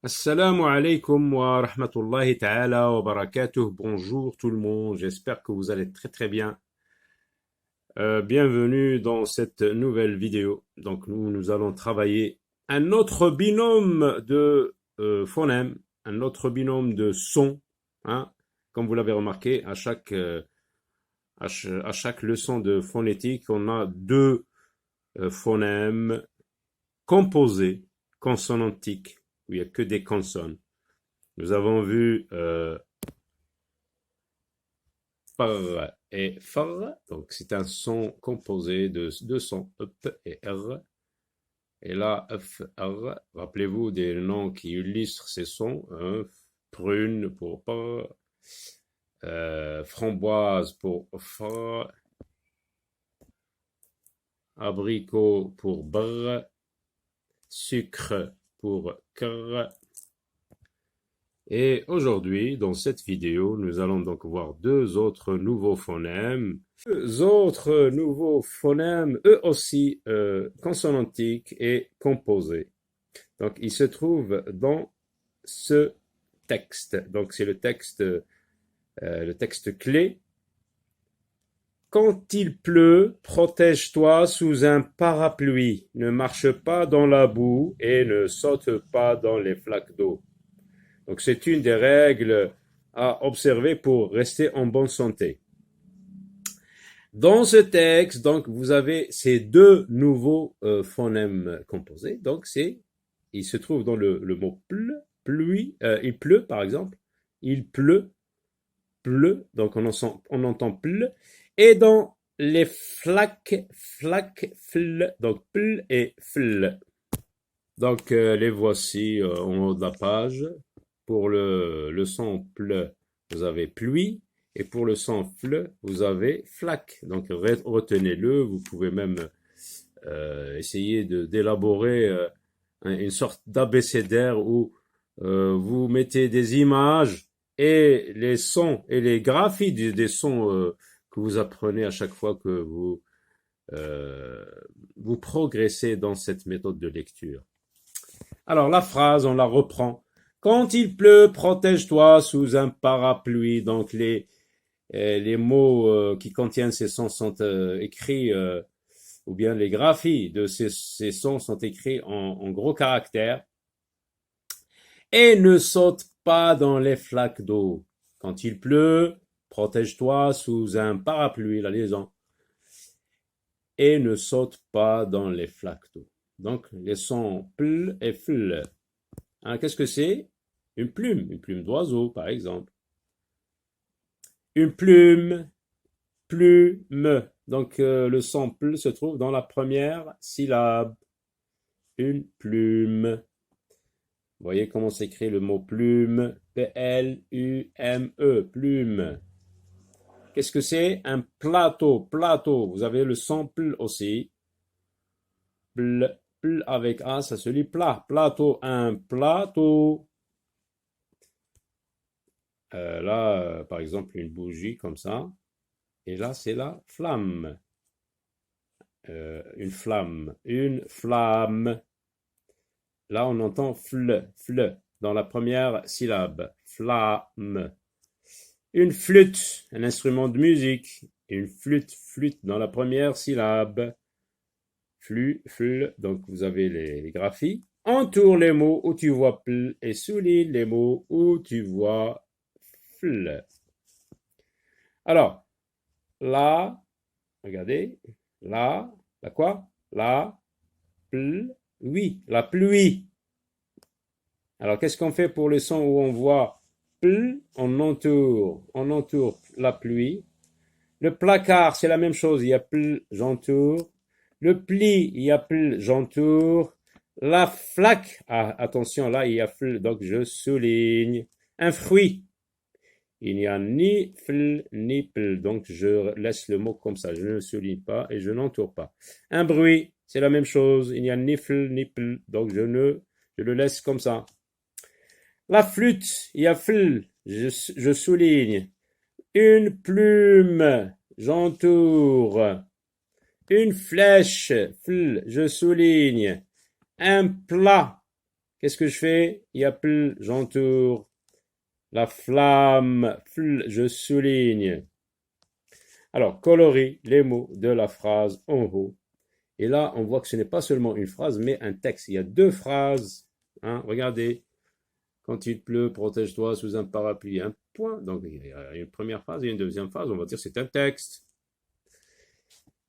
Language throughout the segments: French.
Assalamu alaikum wa rahmatullahi ta'ala wa barakatuh. Bonjour tout le monde, j'espère que vous allez très très bien. Bienvenue dans cette nouvelle vidéo. Donc nous allons travailler un autre binôme de phonèmes, un autre binôme de sons. Hein. Comme vous l'avez remarqué, à chaque leçon de phonétique, on a deux phonèmes composés, consonantiques, où il n'y a que des consonnes. Nous avons vu far et far, donc c'est un son composé de deux sons, up et r. Et là, f, r, rappelez-vous des noms qui illustrent ces sons, hein, prune pour pas, framboise pour fa, abricot pour br, sucre pour cr. Et aujourd'hui, dans cette vidéo, nous allons donc voir deux autres nouveaux phonèmes. Deux autres nouveaux phonèmes, eux aussi consonantiques et composés. Donc, ils se trouvent dans ce texte. Donc, c'est le texte clé. Quand il pleut, protège-toi sous un parapluie. Ne marche pas dans la boue et ne saute pas dans les flaques d'eau. Donc, c'est une des règles à observer pour rester en bonne santé. Dans ce texte, donc, vous avez ces deux nouveaux phonèmes composés. Donc, il se trouve dans le mot pluie, il pleut, par exemple. Il pleut, donc on entend pleu. Et dans les flaques, fl, donc pl et fl. Donc, les voici en haut de la page. Pour le son ple, vous avez pluie, et pour le son fle, vous avez flaque. Donc retenez-le, vous pouvez même essayer d'élaborer une sorte d'abécédaire où vous mettez des images et les sons et les graphies des sons que vous apprenez à chaque fois que vous progressez dans cette méthode de lecture. Alors la phrase, on la reprend. Quand il pleut, protège-toi sous un parapluie. Donc les mots qui contiennent ces sons sont écrits, ou bien les graphies de ces sons sont écrits en gros caractères. Et ne saute pas dans les flaques d'eau. Quand il pleut, protège-toi sous un parapluie, la liaison. Et ne saute pas dans les flaques d'eau. Donc les sons pl et fl. Hein, qu'est-ce que c'est? Une plume d'oiseau, par exemple. Une plume, plume. Donc, le son pl se trouve dans la première syllabe. Une plume. Vous voyez comment s'écrit le mot plume? P-L-U-M-E, plume. Qu'est-ce que c'est? Un plateau, plateau. Vous avez le son pl aussi. Pl, pl avec A, ça se lit plat. Plateau, un plateau. Là, par exemple, une bougie comme ça. Et là, c'est la flamme. Une flamme. Une flamme. Là, on entend fl, fl dans la première syllabe. Flamme. Une flûte, un instrument de musique. Une flûte, flûte dans la première syllabe. Flu, fl. Donc, vous avez les graphies. Entoure les mots où tu vois pl et souligne les mots où tu vois fl. Alors, là, regardez, la quoi? La pluie, la pluie. Alors, qu'est-ce qu'on fait pour le son où on voit pl? On entoure la pluie. Le placard, c'est la même chose, il y a pl, j'entoure. Le pli, il y a pl, j'entoure. La flaque, attention, là, il y a fl, donc je souligne. Un fruit, il n'y a ni fl ni pl, donc je laisse le mot comme ça, je ne souligne pas et je n'entoure pas. Un bruit, c'est la même chose, il n'y a ni fl ni pl, donc je le laisse comme ça. La flûte, il y a fl, je souligne. Une plume, j'entoure. Une flèche, fl, je souligne. Un plat, Qu'est-ce que je fais? Yapl, j'entoure. La flamme, je souligne. Alors, colorie les mots de la phrase en haut. Et là, on voit que ce n'est pas seulement une phrase, mais un texte. Il y a deux phrases. Hein, regardez. Quand il pleut, protège-toi sous un parapluie. Un point. Donc, il y a une première phrase et une deuxième phrase. On va dire que c'est un texte.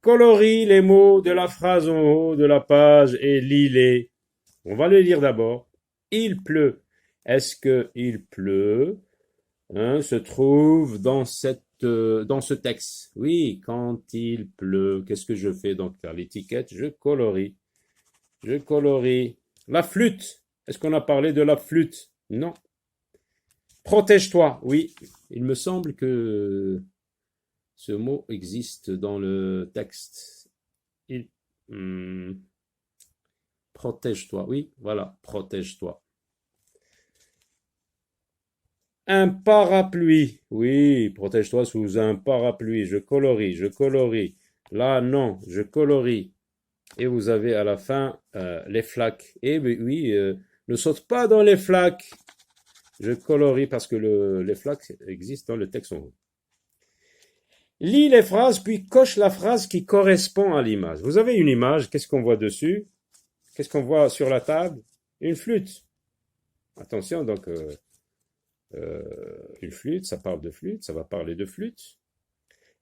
Colorie les mots de la phrase en haut de la page et lis-les. On va les lire d'abord. Il pleut. Est-ce que il pleut se trouve dans dans ce texte? Oui, quand il pleut, qu'est-ce que je fais? Donc, à l'étiquette, je colorie. Je colorie. La flûte. Est-ce qu'on a parlé de la flûte? Non. Protège-toi. Oui, il me semble que ce mot existe dans le texte. Il, protège-toi. Oui, voilà, protège-toi. Un parapluie. Oui, protège-toi sous un parapluie. Je colorie, je colorie. Là, non, je colorie. Et vous avez à la fin les flaques. Et oui, ne saute pas dans les flaques. Je colorie parce que les flaques existent dans le texte en haut. Lis les phrases, puis coche la phrase qui correspond à l'image. Vous avez une image, qu'est-ce qu'on voit dessus? Qu'est-ce qu'on voit sur la table? Une flûte. Attention, donc, une flûte, ça parle de flûte, ça va parler de flûte.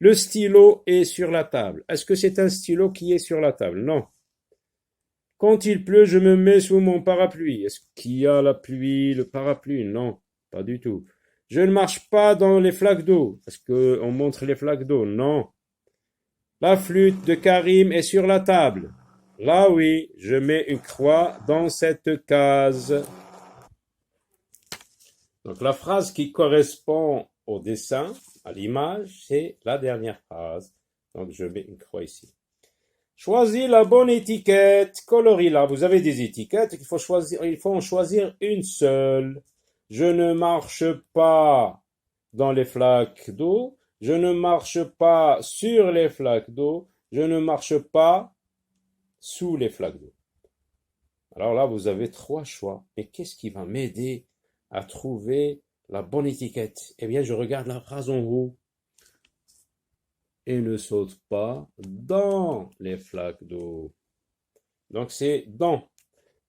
Le stylo est sur la table. Est-ce que c'est un stylo qui est sur la table? Non. Quand il pleut, je me mets sous mon parapluie. Est-ce qu'il y a la pluie, le parapluie? Non, pas du tout. Je ne marche pas dans les flaques d'eau. Est-ce qu'on montre les flaques d'eau? Non. La flûte de Karim est sur la table. Là, oui, je mets une croix dans cette case. Donc, la phrase qui correspond au dessin, à l'image, c'est la dernière phrase. Donc, je mets une croix ici. Choisis la bonne étiquette, colorie-la. Vous avez des étiquettes, il faut en choisir une seule. Je ne marche pas dans les flaques d'eau. Je ne marche pas sur les flaques d'eau. Je ne marche pas sous les flaques d'eau. Alors là, vous avez trois choix. Mais qu'est-ce qui va m'aider à trouver la bonne étiquette? Eh bien, je regarde la phrase en haut. Et ne saute pas dans les flaques d'eau. Donc c'est dans.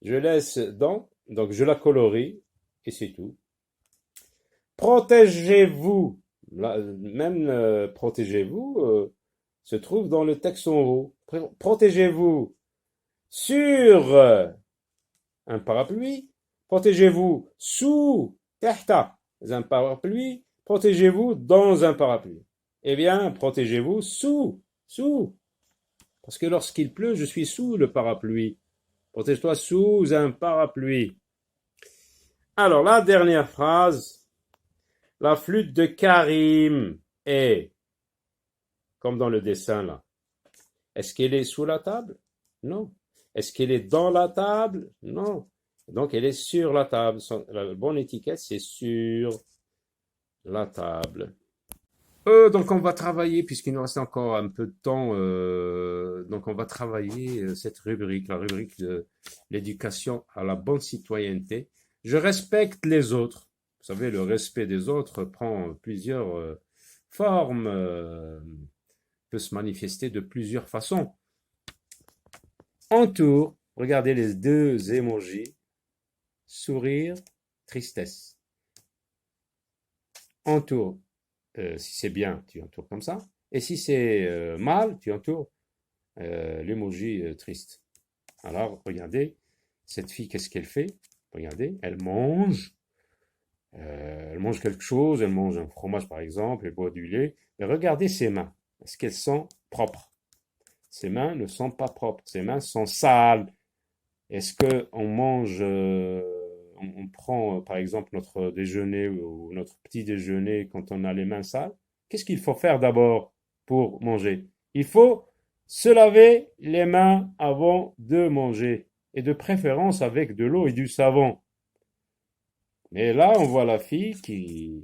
Je laisse dans, donc je la colorie et c'est tout. Protégez-vous. Même protégez-vous se trouve dans le texte en haut. Protégez-vous sur un parapluie. Protégez-vous sous tahta un parapluie. Protégez-vous dans un parapluie. Eh bien, protégez-vous sous. Parce que lorsqu'il pleut, je suis sous le parapluie. Protège-toi sous un parapluie. Alors, la dernière phrase. La flûte de Karim est, comme dans le dessin là. Est-ce qu'elle est sous la table? Non. Est-ce qu'elle est dans la table? Non. Donc, elle est sur la table. La bonne étiquette, c'est sur la table. Donc on va travailler, puisqu'il nous reste encore un peu de temps, donc on va travailler cette rubrique, la rubrique de l'éducation à la bonne citoyenneté. Je respecte les autres. Vous savez, le respect des autres prend plusieurs formes, peut se manifester de plusieurs façons. Entoure, regardez les deux émojis, sourire, tristesse. Entoure. Si c'est bien, tu entoures comme ça. Et si c'est mal, tu entoures l'emoji triste. Alors, regardez, cette fille, qu'est-ce qu'elle fait? Regardez, elle mange quelque chose, elle mange un fromage par exemple, elle boit du lait. Et regardez ses mains. Est-ce qu'elles sont propres? Ses mains ne sont pas propres, ses mains sont sales. Est-ce qu'on mange, on prend par exemple notre déjeuner ou notre petit déjeuner quand on a les mains sales? Qu'est-ce qu'il faut faire d'abord pour manger? Il faut se laver les mains avant de manger et de préférence avec de l'eau et du savon. Mais là, on voit la fille qui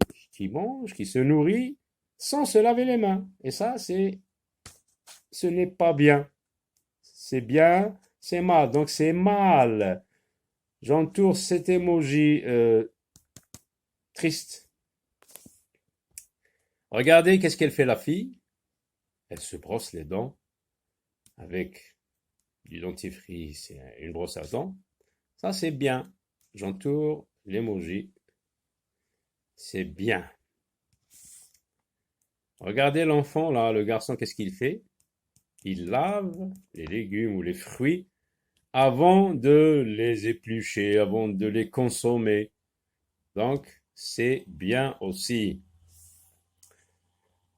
mange, qui se nourrit sans se laver les mains. Et ça, ce n'est pas bien. C'est bien, c'est mal. Donc c'est mal. J'entoure cet emoji triste. Regardez qu'est-ce qu'elle fait la fille. Elle se brosse les dents avec du dentifrice et une brosse à dents. Ça, c'est bien. J'entoure l'emoji. C'est bien. Regardez l'enfant, là, le garçon, qu'est-ce qu'il fait? Il lave les légumes ou les fruits avant de les éplucher, avant de les consommer. Donc, c'est bien aussi.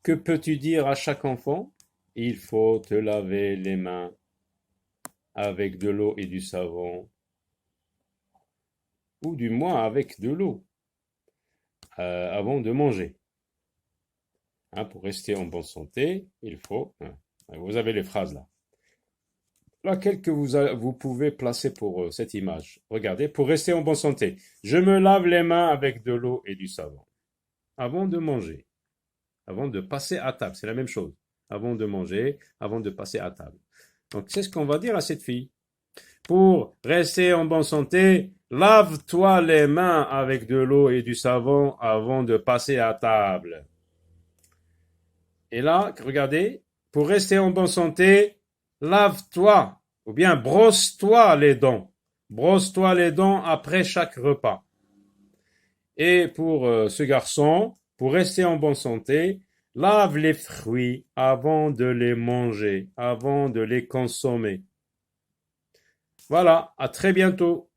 Que peux-tu dire à chaque enfant? Il faut te laver les mains avec de l'eau et du savon, ou du moins avec de l'eau, avant de manger. Hein, pour rester en bonne santé, il faut. Hein, vous avez les phrases là. Laquelle que vous pouvez placer pour cette image. Regardez, pour rester en bonne santé. Je me lave les mains avec de l'eau et du savon. Avant de manger. Avant de passer à table. C'est la même chose. Avant de manger, avant de passer à table. Donc c'est ce qu'on va dire à cette fille. Pour rester en bonne santé, lave-toi les mains avec de l'eau et du savon avant de passer à table. Et là, regardez, pour rester en bonne santé, lave-toi ou bien brosse-toi les dents. Brosse-toi les dents après chaque repas. Et pour ce garçon, pour rester en bonne santé, lave les fruits avant de les manger, avant de les consommer. Voilà, à très bientôt.